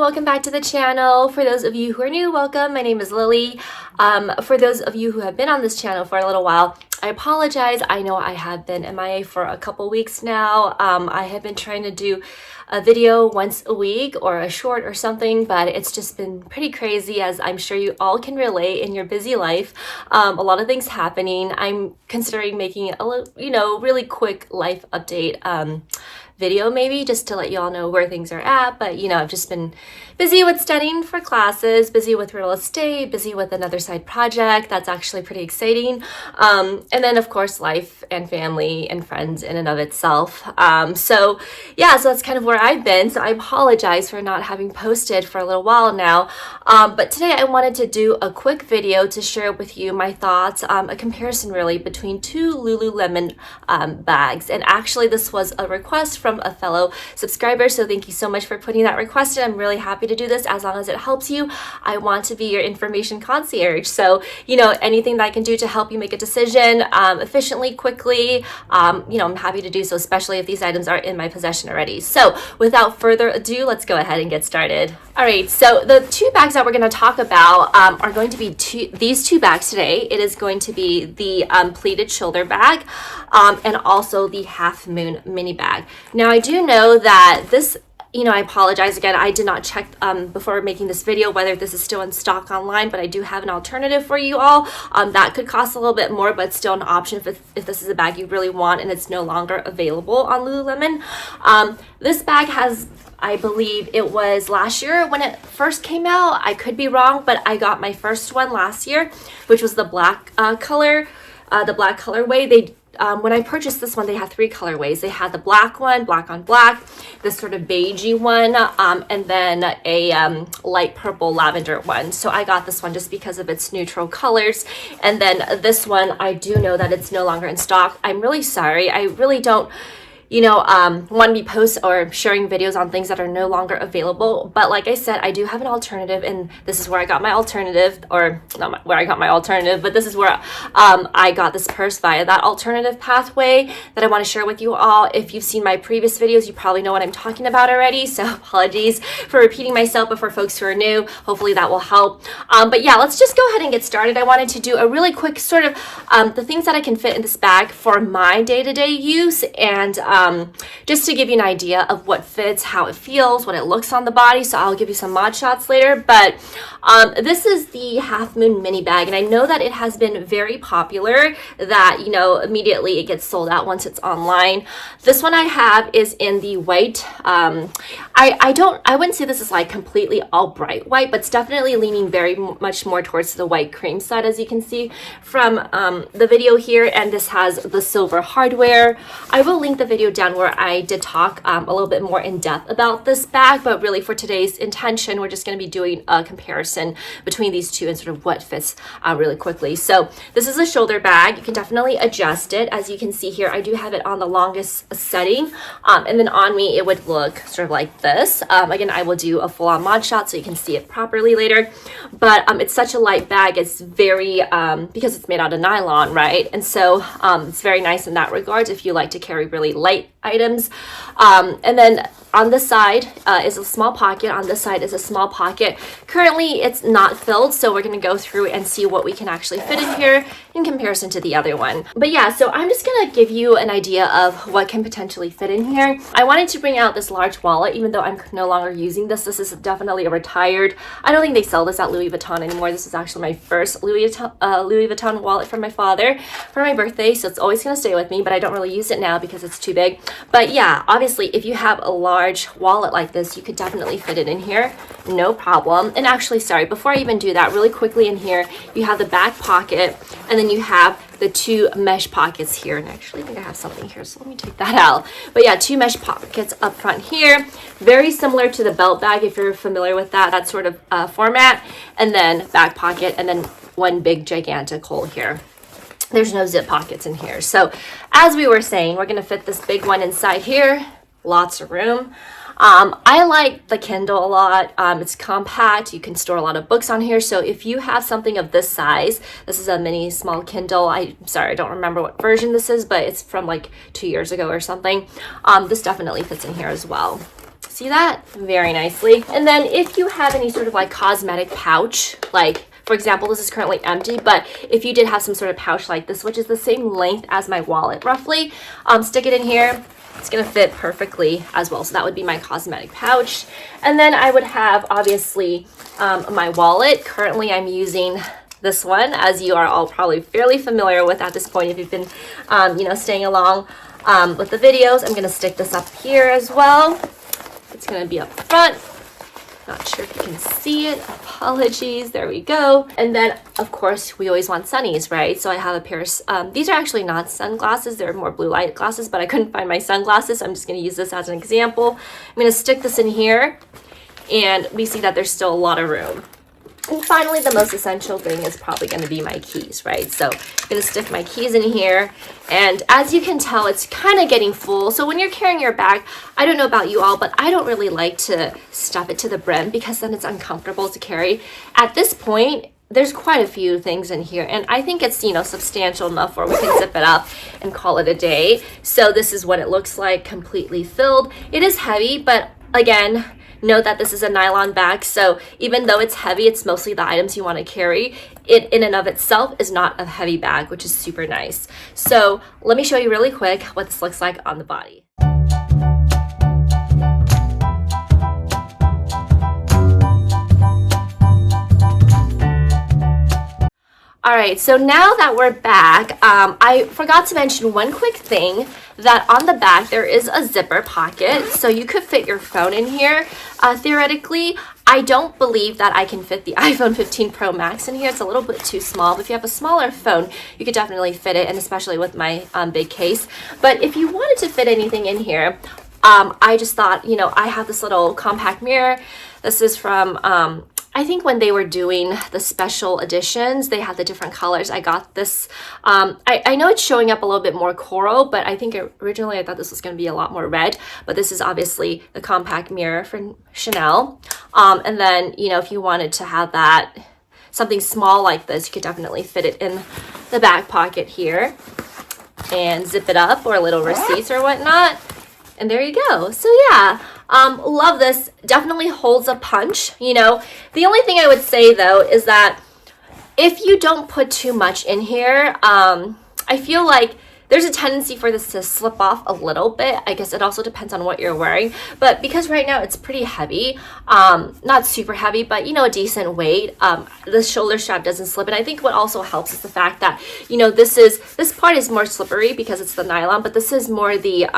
welcome back to the channel. For those of you who are new, welcome. My name is Lily. For those of you who have been on this channel for a little while, I apologize. I know I have been MIA for a couple weeks now. I have been trying to do a video once a week or a short or something, but it's just been pretty crazy, as I'm sure you all can relate in your busy life. A lot of things happening. I'm considering making a really quick life update video, maybe just to let you all know where things are at. But I've just been busy with studying for classes, busy with real estate, busy with another side project that's actually pretty exciting, and then of course life and family and friends in and of itself. So that's kind of where I've been. So I apologize for not having posted for a little while now, but today I wanted to do a quick video to share with you my thoughts, a comparison really between two Lululemon bags. And actually this was a request from a fellow subscriber, so thank you so much for putting that request in. I'm really happy to do this as long as it helps you. I want to be your information concierge, so anything that I can do to help you make a decision efficiently, quickly, I'm happy to do so, especially if these items are in my possession already. So without further ado, let's go ahead and get started. All right, so the two bags that we're going to talk about are going to be these two bags today. It is going to be the pleated shoulder bag and also the half moon mini bag. Now I do know that this, I apologize again, I did not check before making this video whether this is still in stock online, but I do have an alternative for you all that could cost a little bit more, but still an option if this is a bag you really want and it's no longer available on Lululemon. This bag has, I believe it was last year when it first came out. I could be wrong, but I got my first one last year, which was the black color, the black colorway. When I purchased this one, they had three colorways. They had the black one, black on black, this sort of beigey one, and then a light purple lavender one. So I got this one just because of its neutral colors. And then this one, I do know that it's no longer in stock. I'm really sorry. I really don't want to be posting or sharing videos on things that are no longer available. But like I said, I do have an alternative, and this is where I got my alternative, or not where I got my alternative, but this is where I got this purse via that alternative pathway that I want to share with you all. If you've seen my previous videos, you probably know what I'm talking about already. So apologies for repeating myself, but for folks who are new, hopefully that will help. But yeah, let's just go ahead and get started. I wanted to do a really quick sort of the things that I can fit in this bag for my day-to-day use, and just to give you an idea of what fits, how it feels, what it looks on the body. So I'll give you some mod shots later, but this is the half moon mini bag, and I know that it has been very popular, that immediately it gets sold out once it's online. This one I have is in the white. I wouldn't say this is like completely all bright white, but it's definitely leaning very much more towards the white cream side, as you can see from the video here. And this has the silver hardware. I will link the video down where I did talk a little bit more in depth about this bag, but really for today's intention, we're just going to be doing a comparison between these two and sort of what fits really quickly. So this is a shoulder bag. You can definitely adjust it. As you can see here, I do have it on the longest setting, and then on me it would look sort of like this. Again, I will do a full-on mod shot so you can see it properly later, but it's such a light bag. It's very because it's made out of nylon, right? And so it's very nice in that regard if you like to carry really light items. And then on this side is a small pocket. On this side is a small pocket. Currently it's not filled, so we're going to go through and see what we can actually fit in here in comparison to the other one. But yeah, so I'm just going to give you an idea of what can potentially fit in here. I wanted to bring out this large wallet, even though I'm no longer using this. This is definitely a retired, I don't think they sell this at Louis Vuitton anymore. This is actually my first Louis Vuitton wallet from my father for my birthday, so it's always going to stay with me, but I don't really use it now because it's too big. But yeah, obviously if you have a large wallet like this, you could definitely fit it in here, no problem. And actually, sorry, before I even do that, really quickly, in here you have the back pocket, and then you have the two mesh pockets here. And actually I think I have something here, so let me take that out. But yeah, two mesh pockets up front here, very similar to the belt bag if you're familiar with that sort of format. And then back pocket, and then one big gigantic hole here. There's no zip pockets in here. So as we were saying, we're going to fit this big one inside here. Lots of room. I like the Kindle a lot. It's compact. You can store a lot of books on here. So if you have something of this size, this is a mini small Kindle. I'm sorry, I don't remember what version this is, but it's from like 2 years ago or something. This definitely fits in here as well. See that? Very nicely. And then if you have any sort of like cosmetic pouch, like for example, this is currently empty, but if you did have some sort of pouch like this, which is the same length as my wallet roughly, stick it in here. It's gonna fit perfectly as well. So that would be my cosmetic pouch. And then I would have obviously my wallet. Currently I'm using this one, as you are all probably fairly familiar with at this point if you've been you know, staying along with the videos. I'm gonna stick this up here as well. It's gonna be up front. Not sure if you can see it. Apologies. There we go. And then, of course, we always want sunnies, right? So I have a pair of, these are actually not sunglasses. They're more blue light glasses, but I couldn't find my sunglasses. So I'm just going to use this as an example. I'm going to stick this in here, and we see that there's still a lot of room. And finally, the most essential thing is probably going to be my keys, right? So I'm going to stick my keys in here. And as you can tell, it's kind of getting full. So when you're carrying your bag, I don't know about you all, but I don't really like to stuff it to the brim because then it's uncomfortable to carry. At this point, there's quite a few things in here, and I think it's, you know, substantial enough where we can zip it up and call it a day. So this is what it looks like, completely filled. It is heavy, but again, note that this is a nylon bag, so even though it's heavy, it's mostly the items you want to carry. It in and of itself is not a heavy bag, which is super nice. So let me show you really quick what this looks like on the body. All right, so now that we're back, I forgot to mention one quick thing, that on the back there is a zipper pocket, so you could fit your phone in here. Theoretically, I don't believe that I can fit the iPhone 15 Pro Max in here. It's a little bit too small, but if you have a smaller phone, you could definitely fit it, and especially with my big case. But if you wanted to fit anything in here, I just thought, you know, I have this little compact mirror. This is from I think when they were doing the special editions, they had the different colors. I got this, I know it's showing up a little bit more coral, but I think originally I thought this was gonna be a lot more red, but this is obviously the compact mirror from Chanel. And then, you know, if you wanted to have that, something small like this, you could definitely fit it in the back pocket here and zip it up, or little receipts or whatnot. And there you go. So yeah, love this. Definitely holds a punch. You know, the only thing I would say though is that if you don't put too much in here, I feel like there's a tendency for this to slip off a little bit. I guess it also depends on what you're wearing, but because right now it's pretty heavy, not super heavy, but you know, a decent weight, the shoulder strap doesn't slip. And I think what also helps is the fact that, you know, this part is more slippery because it's the nylon, but this is more the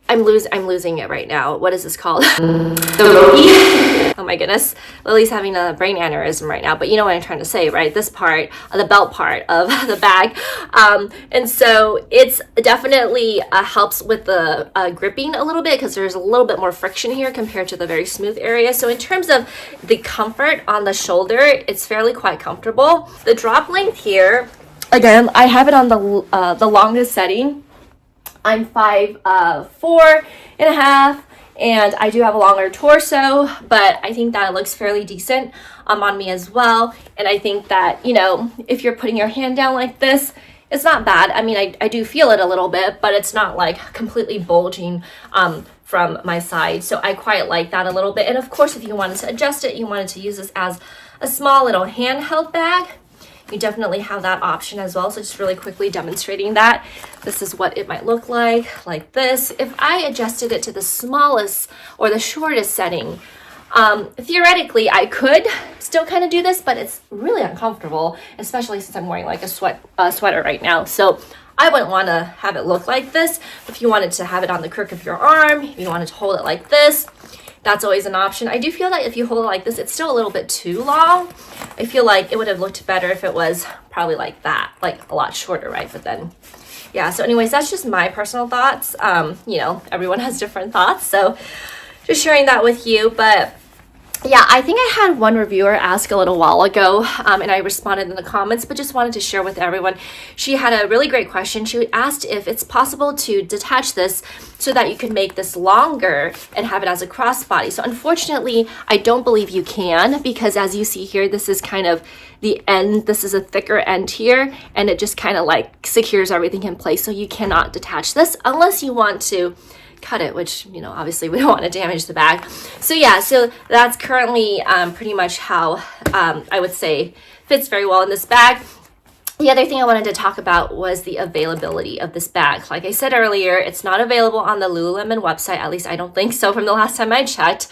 I'm losing it right now. What is this called? The rope. Oh my goodness. Lily's having a brain aneurysm right now, but you know what I'm trying to say, right? This part, the belt part of the bag. And so it's definitely helps with the gripping a little bit because there's a little bit more friction here compared to the very smooth area. So in terms of the comfort on the shoulder, it's fairly quite comfortable. The drop length here, again, I have it on the longest setting. I'm 5'4.5", and I do have a longer torso, but I think that it looks fairly decent on me as well. And I think that, you know, if you're putting your hand down like this, it's not bad. I mean, I do feel it a little bit, but it's not like completely bulging from my side. So I quite like that a little bit. And of course, if you wanted to adjust it, you wanted to use this as a small little handheld bag, you definitely have that option as well. So just really quickly demonstrating that. This is what it might look like this. If I adjusted it to the smallest or the shortest setting, theoretically I could still kind of do this, but it's really uncomfortable, especially since I'm wearing like a sweater right now. So I wouldn't want to have it look like this. If you wanted to have it on the crook of your arm, if you wanted to hold it like this, that's always an option. I do feel that if you hold it like this, it's still a little bit too long. I feel like it would have looked better if it was probably like that, like a lot shorter, right? But then, yeah, so anyways, that's just my personal thoughts. You know, everyone has different thoughts, so just sharing that with you. But yeah, I think I had one reviewer ask a little while ago, and I responded in the comments, but just wanted to share with everyone. She had a really great question. She asked if it's possible to detach this so that you can make this longer and have it as a crossbody. So unfortunately, I don't believe you can, because as you see here, this is kind of the end. This is a thicker end here, and it just kind of like secures everything in place. So you cannot detach this unless you want to cut it, which, you know, obviously we don't want to damage the bag. So yeah, so that's currently pretty much how I would say fits very well in this bag. The other thing I wanted to talk about was the availability of this bag. Like I said earlier, it's not available on the Lululemon website. At least I don't think so from the last time I checked.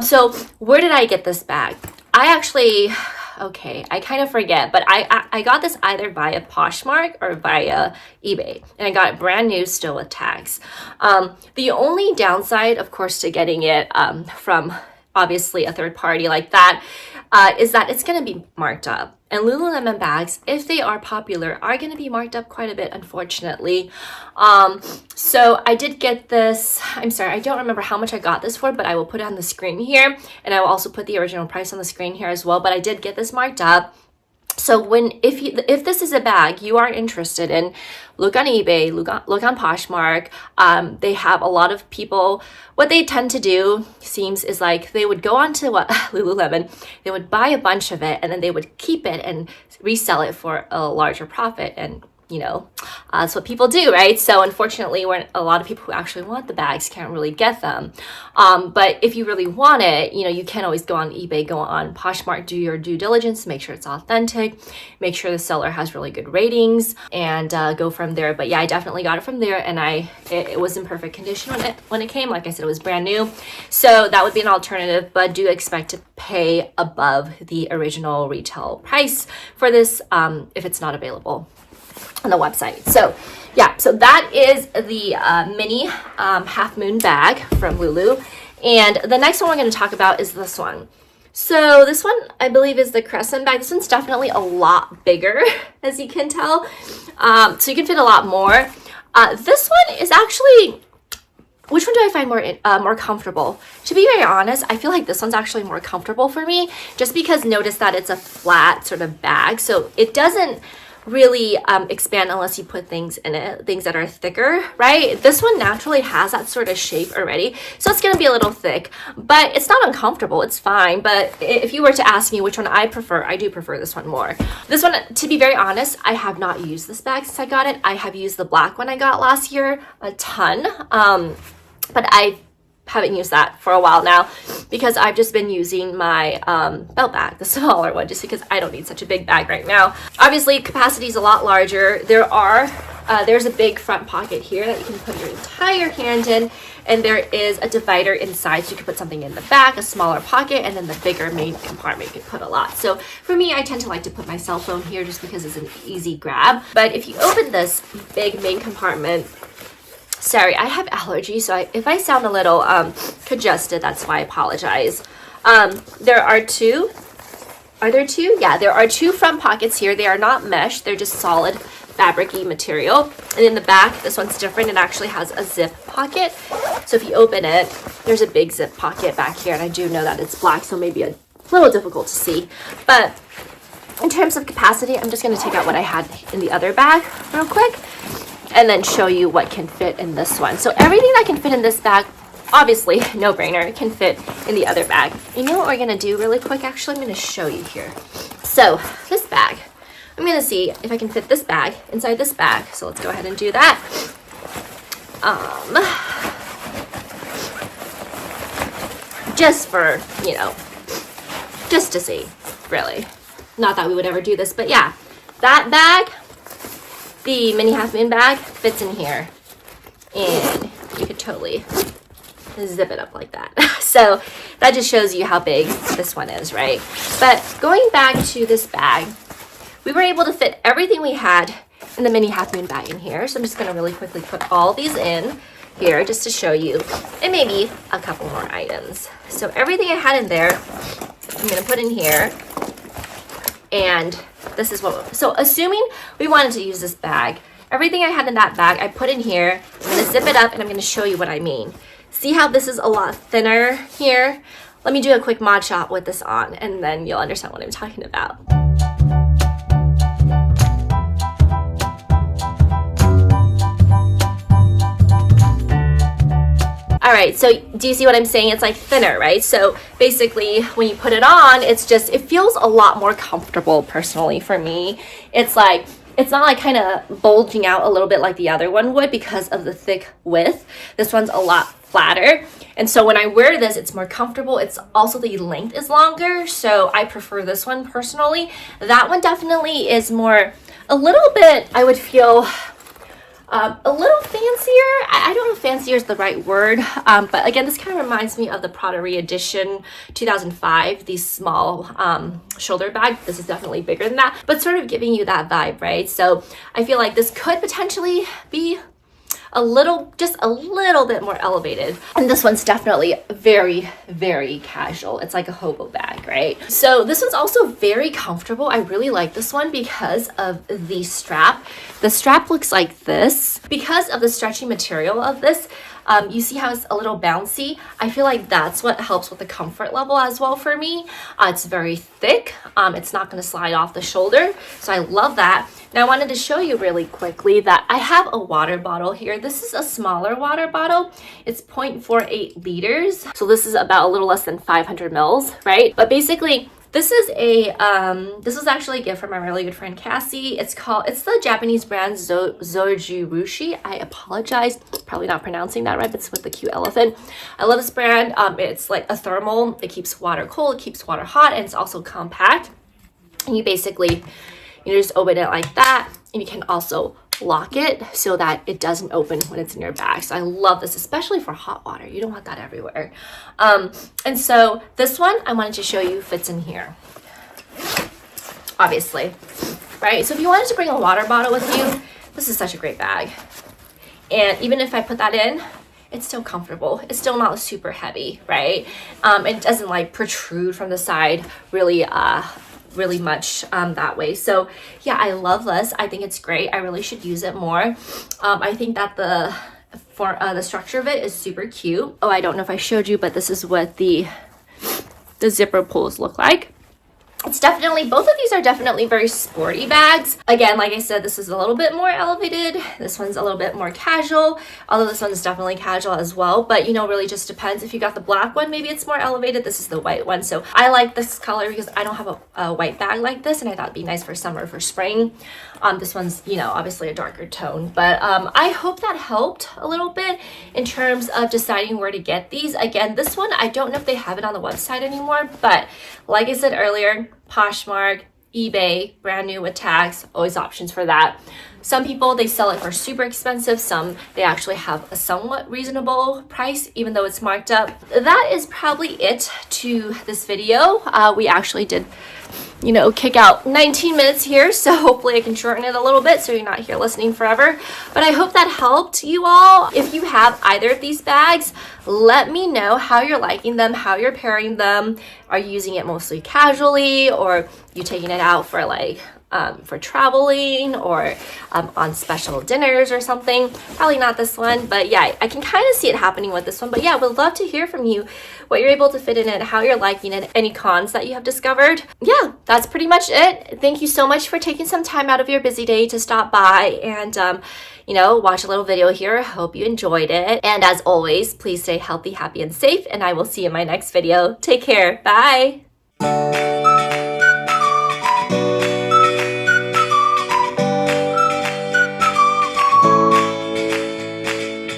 So where did I get this bag? I kind of forget, but I got this either via Poshmark or via eBay, and I got it brand new, still with tags. The only downside, of course, to getting it from obviously a third party like that is that it's going to be marked up. And Lululemon bags, if they are popular, are going to be marked up quite a bit, unfortunately. So I did get this. I'm sorry, I don't remember how much I got this for, but I will put it on the screen here. And I will also put the original price on the screen here as well. But I did get this marked up. So if this is a bag you are interested in, look on eBay, look on Poshmark. They have a lot of people. What they tend to do is like they would go on to Lululemon, they would buy a bunch of it, and then they would keep it and resell it for a larger profit. And you know, that's what people do, right? So unfortunately, when a lot of people who actually want the bags can't really get them. But if you really want it, you know, you can always go on eBay, go on Poshmark, do your due diligence, make sure it's authentic, make sure the seller has really good ratings, and go from there. But yeah, I definitely got it from there, and it was in perfect condition when it came. Like I said, it was brand new. So that would be an alternative, but do expect to pay above the original retail price for this if it's not available on the website. So yeah, so that is the mini half moon bag from Lulu. And the next one we're going to talk about is this one. So this one, I believe, is the crescent bag. This one's definitely a lot bigger, as you can tell. So you can fit a lot more. This one is actually, which one do I find more comfortable? To be very honest, I feel like this one's actually more comfortable for me, just because notice that it's a flat sort of bag. So it doesn't really expand unless you put things in it, things that are thicker, right? This one naturally has that sort of shape already, so it's going to be a little thick, but it's not uncomfortable. It's fine. But if you were to ask me which one I prefer, I do prefer this one more. This one, to be very honest, I have not used this bag since I got it. I have used the black one I got last year a ton, but I haven't used that for a while now because I've just been using my belt bag, the smaller one, just because I don't need such a big bag right now. Obviously, capacity is a lot larger. There's a big front pocket here that you can put your entire hand in, and there is a divider inside, so you can put something in the back, a smaller pocket, and then the bigger main compartment you can put a lot. So for me, I tend to like to put my cell phone here just because it's an easy grab. But if you open this big main compartment, sorry, I have allergies, so if I sound a little congested, that's why I apologize. There are two. Are there two? Yeah, there are two front pockets here. They are not mesh. They're just solid fabric-y material. And in the back, this one's different. It actually has a zip pocket. So if you open it, there's a big zip pocket back here. And I do know that it's black, so maybe a little difficult to see. But in terms of capacity, I'm just going to take out what I had in the other bag real quick, and then show you what can fit in this one. So everything that can fit in this bag, obviously, no brainer, can fit in the other bag. You know what we're gonna do really quick? Actually, I'm gonna show you here. So this bag, I'm gonna see if I can fit this bag inside this bag. So let's go ahead and do that. Just for, you know, just to see, really. Not that we would ever do this, but yeah, that bag, the mini half moon bag, fits in here, and you could totally zip it up like that. So that just shows you how big this one is, right? But going back to this bag, we were able to fit everything we had in the mini half moon bag in here. So I'm just going to really quickly put all these in here just to show you, and maybe a couple more items. So everything I had in there, I'm going to put in here. And this is what, so assuming we wanted to use this bag, everything I had in that bag, I put in here. I'm going to zip it up, and I'm going to show you what I mean. See how this is a lot thinner here? Let me do a quick mod shot with this on, and then you'll understand what I'm talking about. All right, so do you see what I'm saying? It's like thinner, right? So basically when you put it on, it feels a lot more comfortable personally for me. It's like it's not like kind of bulging out a little bit like the other one would because of the thick width. This one's a lot flatter. And so when I wear this, it's more comfortable. It's also the length is longer. So I prefer this one personally. That one definitely is more, a little bit, I would feel a little fancier. I don't know if fancier is the right word, but again, this kind of reminds me of the Prada Edition 2005, these small shoulder bag. This is definitely bigger than that, but sort of giving you that vibe, right? So I feel like this could potentially be just a little bit more elevated. And this one's definitely very, very casual. It's like a hobo bag, right? So this one's also very comfortable. I really like this one because of the strap. The strap looks like this. Because of the stretchy material of this, you see how it's a little bouncy? I feel like that's what helps with the comfort level as well for me. It's very thick. It's not gonna slide off the shoulder. So I love that. Now I wanted to show you really quickly that I have a water bottle here. This is a smaller water bottle. It's 0.48 liters. So this is about a little less than 500 mils, right? But basically, this is this was actually a gift from my really good friend Cassie. It's the Japanese brand Zojirushi. I apologize, probably not pronouncing that right, but it's with the cute elephant. I love this brand. It's like a thermal. It keeps water cold, it keeps water hot, and it's also compact. And you basically, just open it like that, and you can also lock it so that it doesn't open when it's in your bag. So I love this, especially for hot water. You don't want that everywhere. And so this one I wanted to show you fits in here, obviously, right? So if you wanted to bring a water bottle with you, this is such a great bag. And even if I put that in, it's still comfortable. It's still not super heavy, right? It doesn't like protrude from the side really much that way. So yeah, I love this. I think it's great. I really should use it more. I think that the structure of it is super cute. Oh, I don't know if I showed you, but this is what the zipper pulls look like. It's definitely, both of these are definitely very sporty bags. Again, like I said, this is a little bit more elevated. This one's a little bit more casual, although this one's definitely casual as well. But really just depends. If you got the black one, maybe it's more elevated. This is the white one. So I like this color because I don't have a white bag like this, and I thought it'd be nice for summer, for spring. This one's, obviously a darker tone, but I hope that helped a little bit in terms of deciding where to get these. Again, this one, I don't know if they have it on the website anymore, but like I said earlier, Poshmark, eBay, brand new with tags, always options for that. Some people, they sell it for super expensive. Some, they actually have a somewhat reasonable price, even though it's marked up. That is probably it to this video. We actually did, kick out 19 minutes here, so hopefully I can shorten it a little bit so you're not here listening forever. But I hope that helped you all. If you have either of these bags, let me know how you're liking them, how you're pairing them. Are you using it mostly casually, or you taking it out for for traveling, or on special dinners or something? Probably not this one, but yeah, I can kind of see it happening with this one. But yeah, would love to hear from you, what you're able to fit in it, how you're liking it, any cons that you have discovered. Yeah, that's pretty much it. Thank you so much for taking some time out of your busy day to stop by and watch a little video here. I hope you enjoyed it. And as always, please stay healthy, happy, and safe, and I will see you in my next video. Take care. Bye.